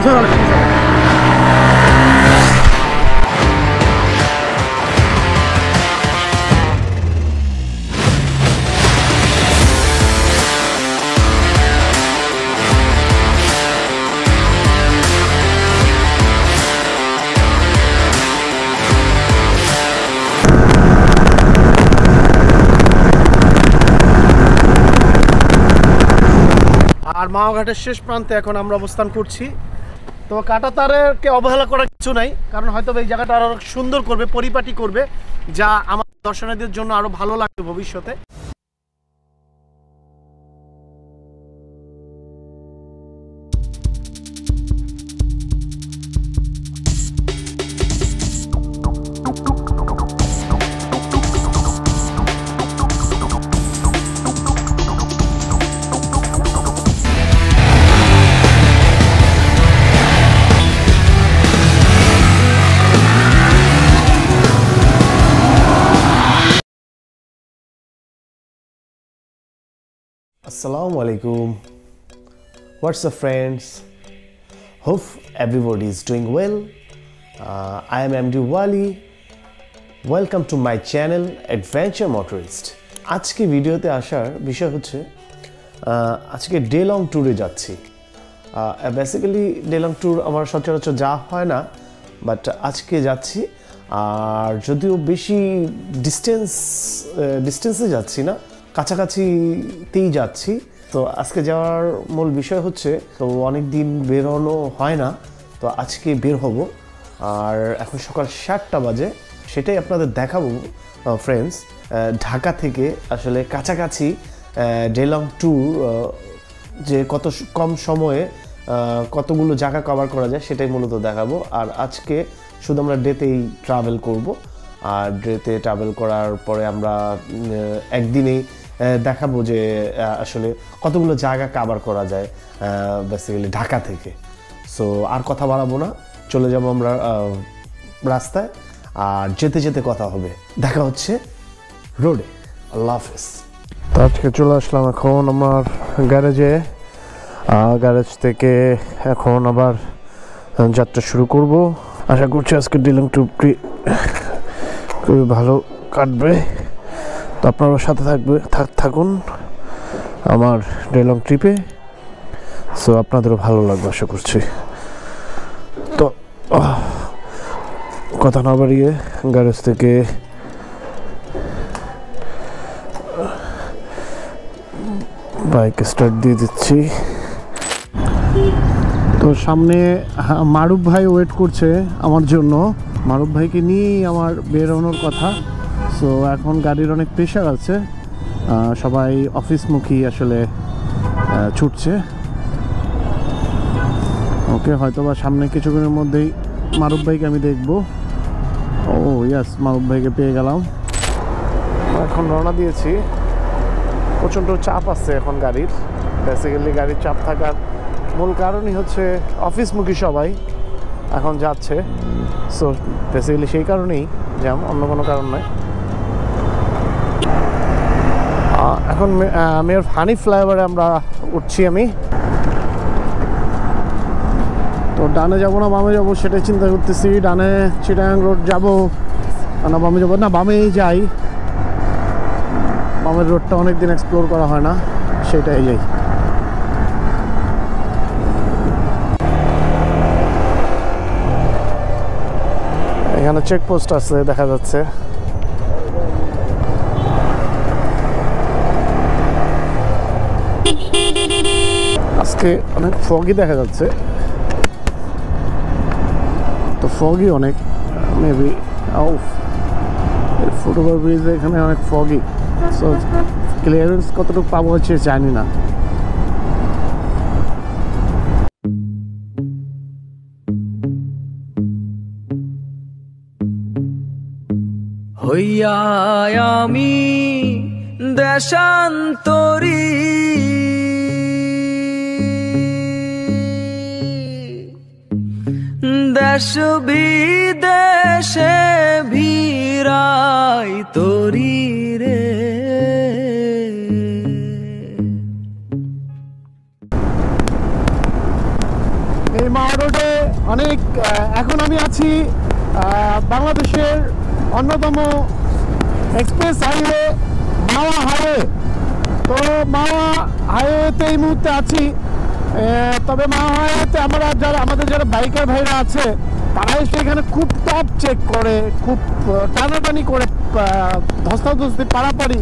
আর মাওঘাটের শেষ প্রান্তে এখন আমরা অবস্থান করছি। তো কাঁটাতারেরকে অবহেলা করার কিছু নাই, কারণ হয়তো এই জায়গাটা আরো সুন্দর করবে, পরিপাটি করবে, যা আমার দর্শনার্থীদের জন্য আরো ভালো লাগবে ভবিষ্যতে। Assalamu alaikum. What's up, friends? Hope everybody is doing well. I am MD Wali. Welcome to my channel Adventure Motorist. আজকে ভিডিওতে আসার বিষয় হচ্ছে আজকে ডে লং ট্যুরে যাচ্ছি। বেসিক্যালি ডে লং ট্যুর আমার সচরাচর যাওয়া হয় না, বাট আজকে যাচ্ছি। আর যদিও বেশি ডিস্টেন্সে যাচ্ছি না, কাছাকাছিতেই যাচ্ছি। তো আজকে যাওয়ার মূল বিষয় হচ্ছে, তো অনেক দিন বেরোনো হয় না, তো আজকে বের হব। আর এখন সকাল 7টা বাজে, সেটাই আপনাদের দেখাবো ফ্রেন্ডস। ঢাকা থেকে আসলে কাছাকাছি ডে লং ট্যুর যে কত কম সময়ে কতগুলো জায়গা কভার করা যায় সেটাই মূলত দেখাবো। আর আজকে শুধু আমরা ডেতেই ট্রাভেল করব। আর ডেতে ট্রাভেল করার পরে আমরা একদিনেই দেখাবো যে আসলে কতগুলো জায়গা কভার করা যায় বেসিক্যালি ঢাকা থেকে। সো আর কথা বাড়াবো না, চলে যাবো আমরা রাস্তায়। আর যেতে যেতে কথা হবে, দেখা হচ্ছে রোডে। আল্লাহ হাফেজ। তো আজকে চলে আসলাম এখন আমার গ্যারেজে। গ্যারেজ থেকে এখন আবার যাত্রা শুরু করব। আশা করছি আজকে ডে লং ট্যুরটি খুবই ভালো কাটবে। তো আপনারা সাথে থাকুন আমার ডে লং ট্রিপে। সো আপনাদেরও ভালো লাগবে আশা করছি। তো কথা না বাড়িয়ে গ্যারেজ থেকে বাইক স্টার্ট দিয়ে দিচ্ছি। তো সামনে মারুফ ভাই ওয়েট করছে আমার জন্য। মারুফ ভাইকে নিয়েই আমার বেরোনোর কথা। সো এখন গাড়ির অনেক প্রেশার আছে, সবাই অফিসমুখী আসলে ছুটছে। ওকে, হয়তো বা সামনে কিছুক্ষণের মধ্যেই মারুফ ভাইকে আমি দেখবো। ও ইয়াস, মারুফ ভাইকে পেয়ে গেলাম। এখন রওনা দিয়েছি। প্রচণ্ড চাপ আছে এখন গাড়ির। বেসিক্যালি গাড়ির চাপ থাকার মূল কারণই হচ্ছে অফিসমুখী সবাই এখন যাচ্ছে। সো বেসিক্যালি সেই কারণেই জ্যাম, অন্য কোনো কারণ নয়। এখন মেয়র হানিফ ফ্লাইওভারে আমরা উঠছি আমি। তো ডানে যাবো না বামে যাবো সেটাই চিন্তা করতেছি। ডানে চিটাগাং রোড যাবো না বামে যাবো? না, বামেই যাই। বামের রোডটা অনেকদিন এক্সপ্লোর করা হয় না, সেটাই যাই। এখানে চেকপোস্ট আছে দেখা যাচ্ছে। আজকে অনেক ফগি দেখা যাচ্ছে, তো ফগি অনেক মেবি ফুটওভার ব্রিজ এখানে অনেক ফগি। সো ক্লিয়ারেন্স কতটুকু পাবো হচ্ছে জানি না। হইয়া আমি দেশান্তরী, দেশ বিদেশে ভিড়াই তোরি রে। এই মাওঘাট বাংলাদেশের অন্যতম এক্সপ্রেস হাইওয়ে মাওয়া হাইওয়ে। তো মাওয়া হাইওয়েতে এই মুহূর্তে আছি। তবে মাওয়া হাইওয়েতে আমাদের যারা বাইকার ভাইরা আছে তারা এসে এখানে খুব টপ চেক করে, খুব টানাটানি করে, ধস্তাধস্তি পারাপারি।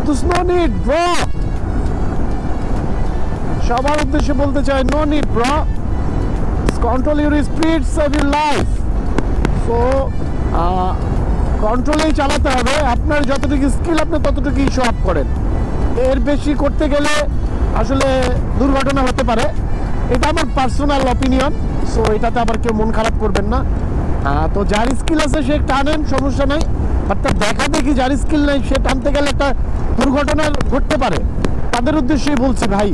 তো নো নিড ব্রো, সবার উদ্দেশ্যে বলতে চাই no need bro, control your speed, save your life. So কন্ট্রোলেই চালাতে হবে। আপনার যতটুকু স্কিল আপনি ততটুকুই শো আপ করেন, এর বেশি করতে গেলে আসলে দুর্ঘটনা হতে পারে। এটা আমার পার্সোনাল অপিনিয়ন। সো এটাতে আবার কেউ মন খারাপ করবেন না। তো যার স্কিল আছে সে টানেন, সমস্যা নাই। বাট তার দেখা দেখি যার স্কিল নেই সে টানতে গেলে একটা দুর্ঘটনা ঘটতে পারে। তাদের উদ্দেশ্যেই বলছি ভাই,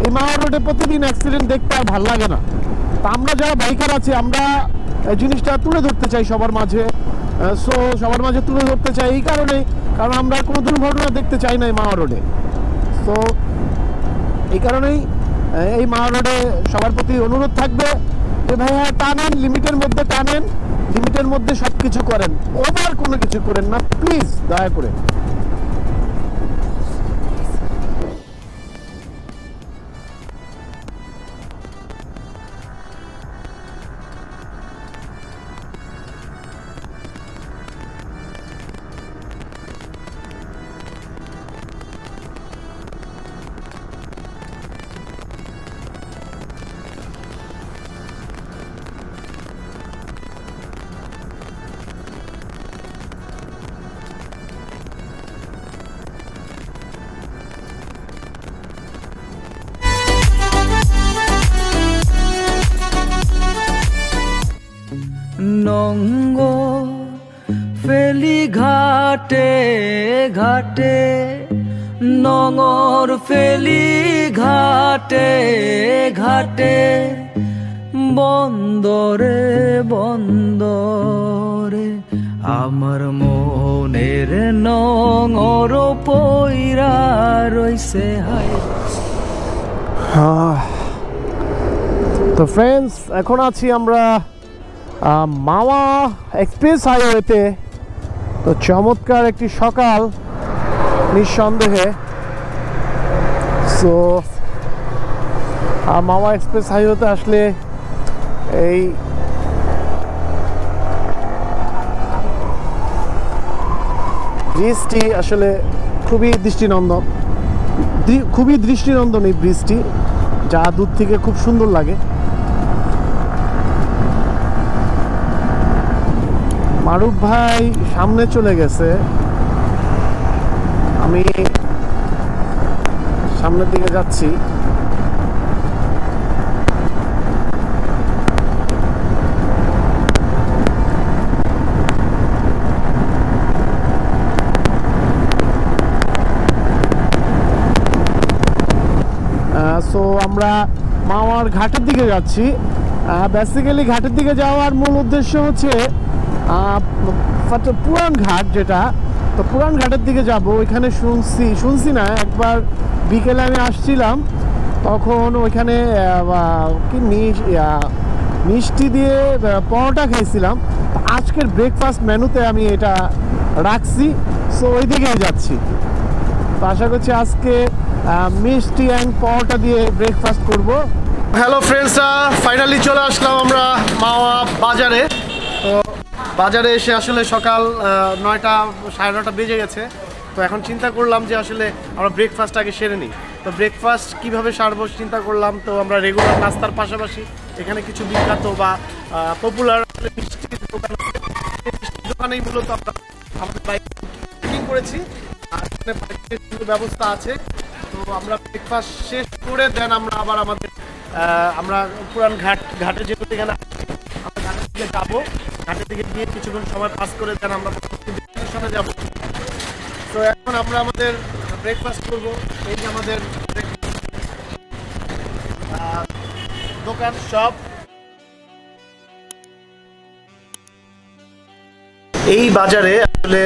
এই মাওয়া রোডে প্রতিদিন অ্যাক্সিডেন্ট দেখতে আর ভালো লাগে না। তা আমরা যারা বাইকার আছি আমরা এই জিনিসটা তুলে ধরতে চাই সবার মাঝে। সবার মাঝে তুলে ধরতে চাই এই কারণেই, কারণ আমরা কোনো দুর্ঘটনা দেখতে চাই না এই মাওয়া রোডে। তো এই কারণেই এই মাওয়া রোডে সবার প্রতি অনুরোধ থাকবে যে ভাই হ্যাঁ টানেন, লিমিটের মধ্যে টানেন, লিমিটের মধ্যে সব কিছু করেন, ওভার কোনো কিছু করেন না প্লিজ, দয়া করে। নঙ্গ ফেলি ঘাটে ঘাটে, নঙর ফেলি ঘাটে ঘাটে, বন্দরে বন্দরে আমার মনের নঙর পইরা রইছে হায়। তো ফ্রেন্ডস, এখন আছি আমরা মাওয়া এক্সপ্রেস হাইওয়েতে। তো চমৎকার একটি সকাল নিঃসন্দেহে। সো মাওয়া এক্সপ্রেস হাইওয়েতে আসলে এই ব্রিজটি আসলে খুবই দৃষ্টিনন্দন এই ব্রিজটি, যা দূর থেকে খুব সুন্দর লাগে। মারুফ ভাই সামনে চলে গেছে, আমি সামনের দিকে যাচ্ছি। সো আমরা মাওয়ার ঘাটের দিকে যাচ্ছি। বেসিক্যালি ঘাটের দিকে যাওয়ার মূল উদ্দেশ্য হচ্ছে পুরান ঘাট, যেটা তো পুরান ঘাটের দিকে যাব। ওইখানে শুনছি না, একবার বিকেলে আমি আসছিলাম তখন ওইখানে কি মিষ্টি দিয়ে পরোটা খাইছিলাম। আজকের ব্রেকফাস্ট মেনুতে আমি এটা রাখছি, সো ওই দিকেই যাচ্ছি। তো আশা করছি আজকে মিষ্টি অ্যান্ড পরোটা দিয়ে ব্রেকফাস্ট করব। হ্যালো ফ্রেন্ডসরা, ফাইনালি চলে আসলাম আমরা মাওয়া বাজারে। তো বাজারে এসে আসলে সকাল 9টা সাড়ে 9টা বেজে গেছে। তো এখন চিন্তা করলাম যে আসলে আমরা ব্রেকফাস্ট আগে সেরে নিই। তো ব্রেকফাস্ট কীভাবে সারবো চিন্তা করলাম। তো আমরা রেগুলার নাস্তার পাশাপাশি এখানে কিছু বিখ্যাত বা পপুলার মিষ্টির দোকান, মিষ্টির দোকানেই মূলত আমরা আমাদের বাইক বুকিং করেছি। আর এখানে বাইকের ব্যবস্থা আছে। তো আমরা ব্রেকফাস্ট শেষ করে দেন আমরা আবার আমরা পুরান ঘাটে যেহেতু এখানে আমরা ঘাটের দিকে যাবো। ঘাটের দিকে গিয়ে কিছুক্ষণ সময় পাস করে দেন আমরা ডেস্টিনেশনে যাবো। তো এখন আমরা আমাদের ব্রেকফাস্ট করবো। এই যে আমাদের দোকান শপ। এই বাজারে আসলে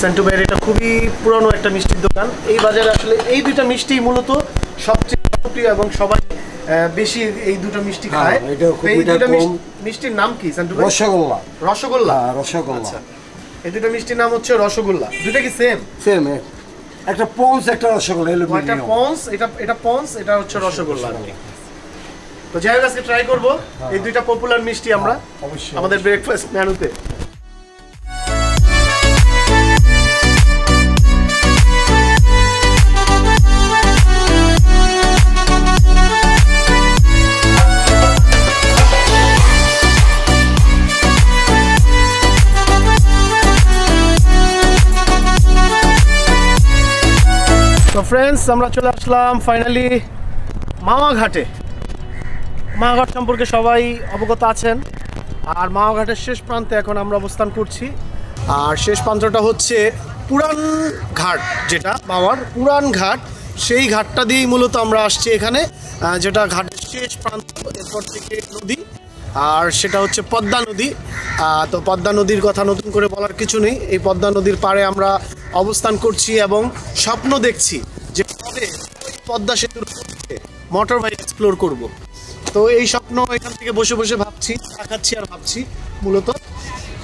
সেন্টু ভাইয়ের এটা খুবই পুরনো একটা মিষ্টির দোকান। এই বাজারে আসলে এই দুইটা মিষ্টি মূলত সবচেয়ে জনপ্রিয় এবং সবাই বেশি এই দুটো মিষ্টি খায়। এটা খুব এই মিঠা দুটো কম। মিষ্টির নাম কি সান্টু ভাই? রসগোল্লা। রসগোল্লা? হ্যাঁ, রসগোল্লা। আচ্ছা, এই দুটো মিষ্টির নাম হচ্ছে রসগোল্লা। দুটো কি সেম? সেম, একটা পঞ্চ একটা রসগোল্লা। একটা পঞ্চ, এটা পঞ্চ, এটা হচ্ছে রসগোল্লা। তো যাই হোক, আজকে ট্রাই করবো এই দুইটা পপুলার মিষ্টি আমরা অবশ্যই আমাদের ব্রেকফাস্ট মেনুতে। তো ফ্রেন্ডস, আমরা চলে আসলাম ফাইনালি মাওয়া-ঘাটে। মাওয়া-ঘাট সম্পর্কে সবাই অবগত আছেন, আর মাওয়া-ঘাটের শেষ প্রান্তে এখন আমরা অবস্থান করছি। আর শেষ প্রান্তটা হচ্ছে পুরান ঘাট, যেটা মাওয়ার পুরান ঘাট, সেই ঘাটটা দিয়েই মূলত আমরা আসছি এখানে, যেটা ঘাটের শেষ প্রান্ত। এরপর থেকে নদী, আর সেটা হচ্ছে পদ্মা নদী। তো পদ্মা নদীর কথা নতুন করে বলার কিছু নেই। এই পদ্মা নদীর পাড়ে আমরা অবস্থান করছি এবং স্বপ্ন দেখছি যে কবে ওই পদ্মা সেতুর মোটর বাইক এক্সপ্লোর করব। তো এই স্বপ্ন এখান থেকে বসে বসে ভাবছি, দেখাচ্ছি আর ভাবছি মূলত।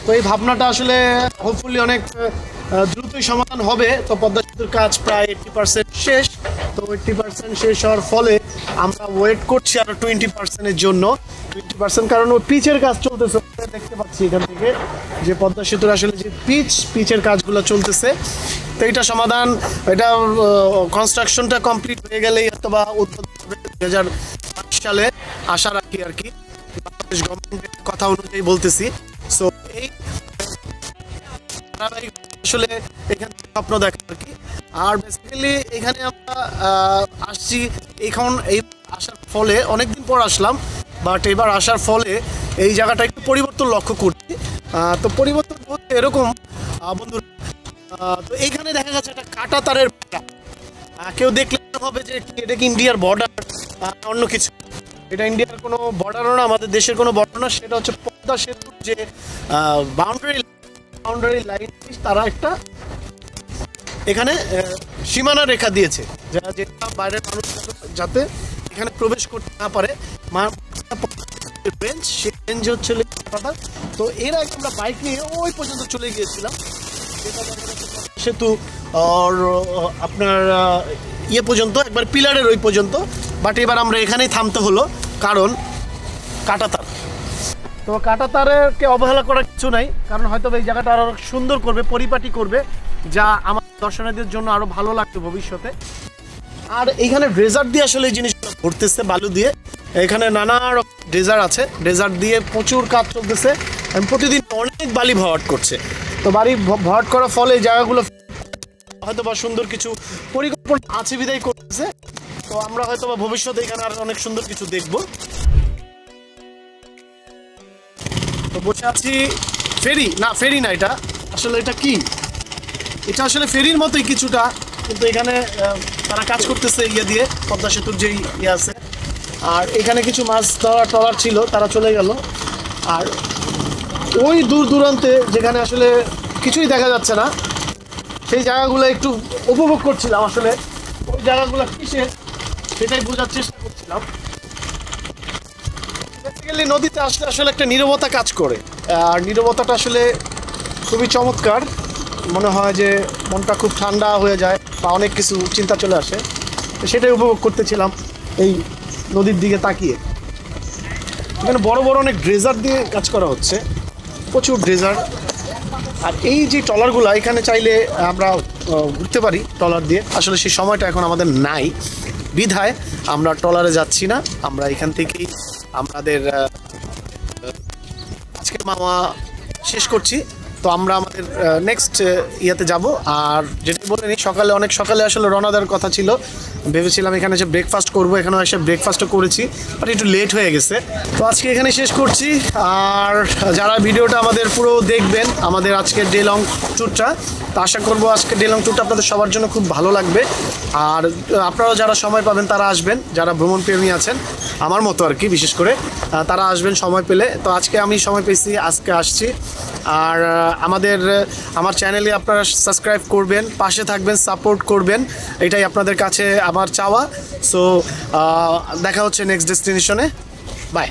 তো এই ভাবনাটা আসলে হোপফুলি অনেক দ্রুতই সমাধান হবে। তো পদ্মা সেতুর কাজ প্রায় 80% শেষ। তো 80% শেষ হওয়ার ফলে আমরা ওয়েট করছি আরও 20%-এর জন্য। 20% কারণ ওই পিচের কাজ চলতেছে, দেখতে পাচ্ছি এখান থেকে যে পদ্মা সেতুর আসলে যে পিচের কাজগুলো চলতেছে। তো এটা সমাধান, এটা কনস্ট্রাকশনটা কমপ্লিট হয়ে গেলেই হয়তো বা উদ্বোধন হবে 2025 সালে, আশা রাখি আর কি, বাংলাদেশ গভর্নমেন্টের কথা অনুযায়ী বলতেছি। সো এই আসলে এখান থেকে স্বপ্ন দেখা আর কি। আর বেসিক্যালি এখানে আমরা আসছি, এখন এই আসার ফলে অনেকদিন পর আসলাম, বাট এবার আসার ফলে এই জায়গাটা একটু পরিবর্তন লক্ষ্য করছি। তো পরিবর্তন বলতে এরকম বন্ধুরা, তো এইখানে দেখা যাচ্ছে একটা কাটা তারের, কেউ দেখলে হবে যে এটা কি ইন্ডিয়ার বর্ডার, অন্য কিছু। এটা ইন্ডিয়ার কোনো বর্ডারও না, আমাদের দেশের কোনো বর্ডার না। সেটা হচ্ছে পদ্মা সেতুর যে বাউন্ডারি লাইন, তারা একটা এখানে সীমানা রেখা দিয়েছে, যেটা বাইরের মানুষ যাতে এখানে প্রবেশ করতে না পারে। রেঞ্জ, সেই রেঞ্জ হচ্ছে তো এর আগে আমরা বাইক নিয়ে ওই পর্যন্ত চলে গিয়েছিলাম, সেতু আর আপনার ইয়ে পর্যন্ত, একবার পিলারের ওই পর্যন্ত। বাট এবার আমরা এখানেই থামতে হলো, কারণ কাঁটাতার। তো কাঁটাতারকে অবহেলা করার কিছু নাই, কারণ হয়তো এই জায়গাটা আরও সুন্দর করবে, পরিপাটি করবে, যা আমার দর্শনার্থীদের জন্য আরও ভালো লাগবে ভবিষ্যতে। আর এইখানে ড্রেজার দিয়ে আসলে এই জিনিসটা ঘুরতেছে, বালু দিয়ে। এখানে নানা রকম ড্রেজার আছে, ড্রেজার দিয়ে প্রচুর কাজ চলতেছে, প্রতিদিন অনেক বালি ভরাট করছে। তো বালি ভরাট করার ফলে জায়গাগুলো হয়তো বা সুন্দর কিছু পরিকল্পনা আছে বিদায় করতেছে। তো আমরা হয়তো বা ভবিষ্যতে এখানে আর অনেক সুন্দর কিছু দেখব। তো বসে আছি ফেরি না, ফেরি না, এটা আসলে এটা কি, এটা আসলে ফেরির মতোই কিছুটা, কিন্তু এখানে তারা কাজ করতেছে ইয়ে দিয়ে, পদ্মা সেতুর যেই ইয়ে আছে। আর এখানে কিছু মাছ ধরা ট্রলার ছিল, তারা চলে গেল। আর ওই দূর দূরান্তে যেখানে আসলে কিছুই দেখা যাচ্ছে না, সেই জায়গাগুলো একটু উপভোগ করছিলাম। আসলে ওই জায়গাগুলো কিসের সেটাই বোঝার চেষ্টা করছিলাম। বেসিক্যালি নদীতে আসলে আসলে একটা নীরবতা কাজ করে, আর নীরবতাটা আসলে খুবই চমৎকার। মনে হয় যে মনটা খুব ঠান্ডা হয়ে যায়, বা অনেক কিছু চিন্তা চলে আসে। তো সেটাই উপভোগ করতেছিলাম এই নদীর দিকে তাকিয়ে। এখানে বড় বড় অনেক ড্রেজার দিয়ে কাজ করা হচ্ছে, প্রচুর ড্রেজার। আর এই যে ট্রলারগুলো, এখানে চাইলে আমরা ঘুরতে পারি ট্রলার দিয়ে, আসলে সেই সময়টা এখন আমাদের নাই বিধায় আমরা ট্রলারে যাচ্ছি না। আমরা এখান থেকেই আমাদের আজকের মাওয়া শেষ করছি। তো আমরা আমাদের নেক্সট ইয়াতে যাব। আর যেটা বলে নিই, সকালে অনেক সকালে আসলে রওনা দেওয়ার কথা ছিল, ভেবেছিলাম এখানে এসে ব্রেকফাস্ট করবো, এখানেও এসে ব্রেকফাস্টও করেছি, বাট একটু লেট হয়ে গেছে। তো আজকে এখানে শেষ করছি। আর যারা ভিডিওটা আমাদের পুরো দেখবেন, আমাদের আজকের ডে লং ট্যুরটা, তো আশা করবো আজকের ডে লং ট্যুরটা আপনাদের সবার জন্য খুব ভালো লাগবে। আর আপনারাও যারা সময় পাবেন তারা আসবেন, যারা ভ্রমণ প্রেমী আছেন আমার মতো আর কি, বিশেষ করে তারা আসবেন সময় পেলে। তো আজকে আমি সময় পেয়েছি, আজকে আসছি। আর আমার চ্যানেলে আপনারা সাবস্ক্রাইব করবেন, পাশে থাকবেন, সাপোর্ট করবেন, এটাই আপনাদের কাছে আমার চাওয়া। সো দেখা হচ্ছে নেক্সট ডেস্টিনেশনে। বাই।